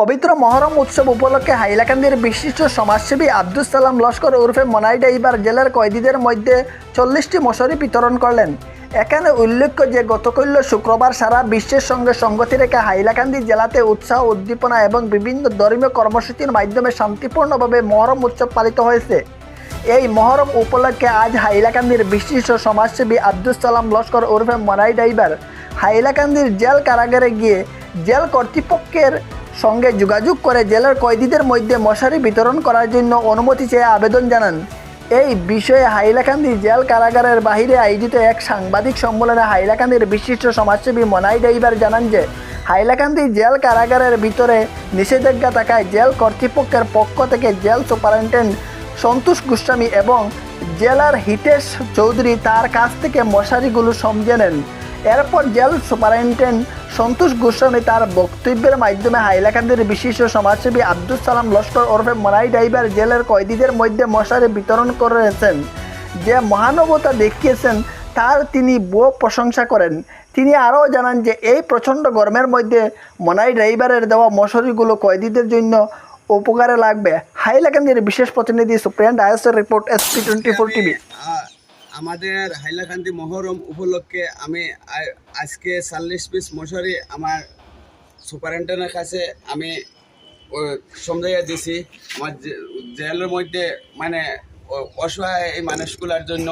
পবিত্র মহরম উৎসব উপলক্ষে হাইলাকান্দির বিশিষ্ট সমাজসেবী আব্দুস সালাম লস্কর ওরফে মনাই ড্রাইভার জেলার কয়েদিদের মধ্যে 40টি মশারি বিতরণ করলেন। এখানে উল্লেখ্য যে গতকাল শুক্রবার সারা বিশ্বের সঙ্গে সঙ্গতি রেখে হাইলাকান্দি জেলাতে উৎসাহ উদ্দীপনা এবং বিভিন্ন ধর্মীয় কর্মসূচির মাধ্যমে শান্তিপূর্ণভাবে মহরম উৎসব পালিত হয়েছে। এই মহরম উপলক্ষে আজ হাইলাকান্দির বিশিষ্ট সমাজসেবী আব্দুস সালাম লস্কর ওরফে মনাই ড্রাইভার হাইলাকান্দির জেল কারাগারে গিয়ে জেল কর্তৃপক্ষের সঙ্গে যোগাযোগ করে জেলার কয়েদিদের মধ্যে মশারি বিতরণ করার জন্য অনুমতি চেয়ে আবেদন জানান। এই বিষয়ে হাইলাকান্দি জেল কারাগারের বাহিরে আয়োজিত এক সাংবাদিক সম্মেলনে হাইলাকান্দির বিশিষ্ট সমাজসেবী মনাই ড্রাইভার জানান যে হাইলাকান্দি জেল কারাগারের ভিতরে নিষেধাজ্ঞা থাকায় জেল কর্তৃপক্ষের পক্ষ থেকে জেল সুপারিনটেন্ডেন্ট সন্তোষ গোস্বামী এবং জেলার হিতেশ চৌধুরী তার কাছ থেকে মশারিগুলো সমঝে নেন। এরপর জেল সুপারিনটেন্ডেন্ট সন্তোষ গোস্বামী তার বক্তব্যের মাধ্যমে হাইলাকান্দির বিশিষ্ট সমাজসেবী আব্দুস সালাম লস্কর ওরফে মনাই ড্রাইভার জেলের কয়েদিদের মধ্যে মশারি বিতরণ করেছেন। যে মহানুভবতা দেখিয়েছেন তার তিনি বহু প্রশংসা করেন। তিনি আরও জানান যে এই প্রচণ্ড গরমের মধ্যে মনাই ড্রাইভারের দেওয়া মশারিগুলো কয়েদিদের জন্য উপকারে লাগবে। হাইলাকান্দির বিশেষ প্রতিনিধি সুপ্রিয়ান ডায়াসের রিপোর্ট SP24 টিভি। আমাদের হাইলাকান্দি মহরম উপলক্ষে আমি আজকে 40 পিস মশারি আমার সুপারিনটেন্ডেন্টের কাছে আমি সমঝাইয়া দিছি। আমার জেলের মধ্যে মানে অসহায় এই মানুষগুলোর জন্য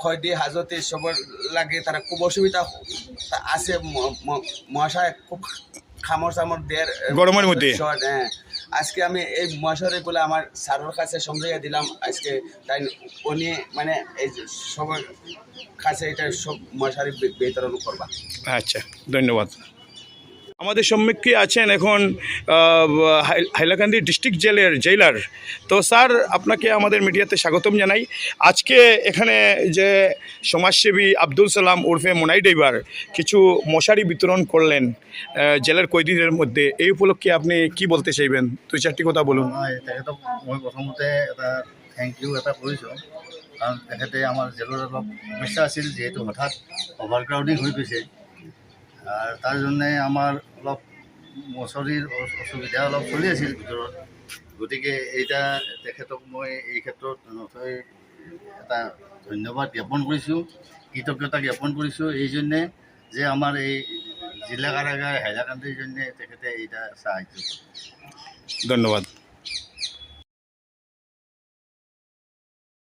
খয়দি হাজতে সবার লাগে তারা খুব অসুবিধা আছে। মশায় খুব খামর চামর দেয় গরমের মধ্যে। আজকে আমি এই মশারিগুলো আমার স্যারের কাছে সমঝাইয়া দিলাম আজকে, তাই উনি মানে এই সবার কাছে এটা সব মশারি বিতরণ করবা। আচ্ছা, ধন্যবাদ। আমাদের সম্মুখে আছেন এখন হাইলাকান্দি ডিস্ট্রিক্ট জেলের জেলার। তো স্যার, আপনাকে আমাদের মিডিয়াতে স্বাগতম জানাই। আজকে এখানে যে সমাজসেবী আব্দুল সালাম ওরফে মনাই ড্রাইভার কিছু মশারি বিতরণ করলেন জেলের কয়েদিদের মধ্যে, এই উপলক্ষে আপনি কি বলতে চাইবেন? 2-4টি কথা বলুন। তেখেতক মই প্ৰথমতে এটা থেংক ইউ এটা কৰিছোঁ, কাৰণ তেখেতে আমাৰ জেলৰ অলপ সমস্যা আছিল, যিহেতু হঠাৎ অভাৰ ক্ৰাউডিং হৈ গৈছে। আর তার জন্যে আমার অলপ মশারির অসুবিধা অলপ চলি আছিল ভিতৰত। গতিকে এইটা তেখেতক মই এই ক্ষেত্ৰত নথৈ এটা ধন্যবাদ জ্ঞাপন কৰিছোঁ, কৃতজ্ঞতা জ্ঞাপন কৰিছোঁ এই জন্যে যে আমাৰ এই জিলা কাৰাগাৰ হাইলাকান্দিৰ জন্যে তেখেতে এইটা সাহায্য। ধন্যবাদ।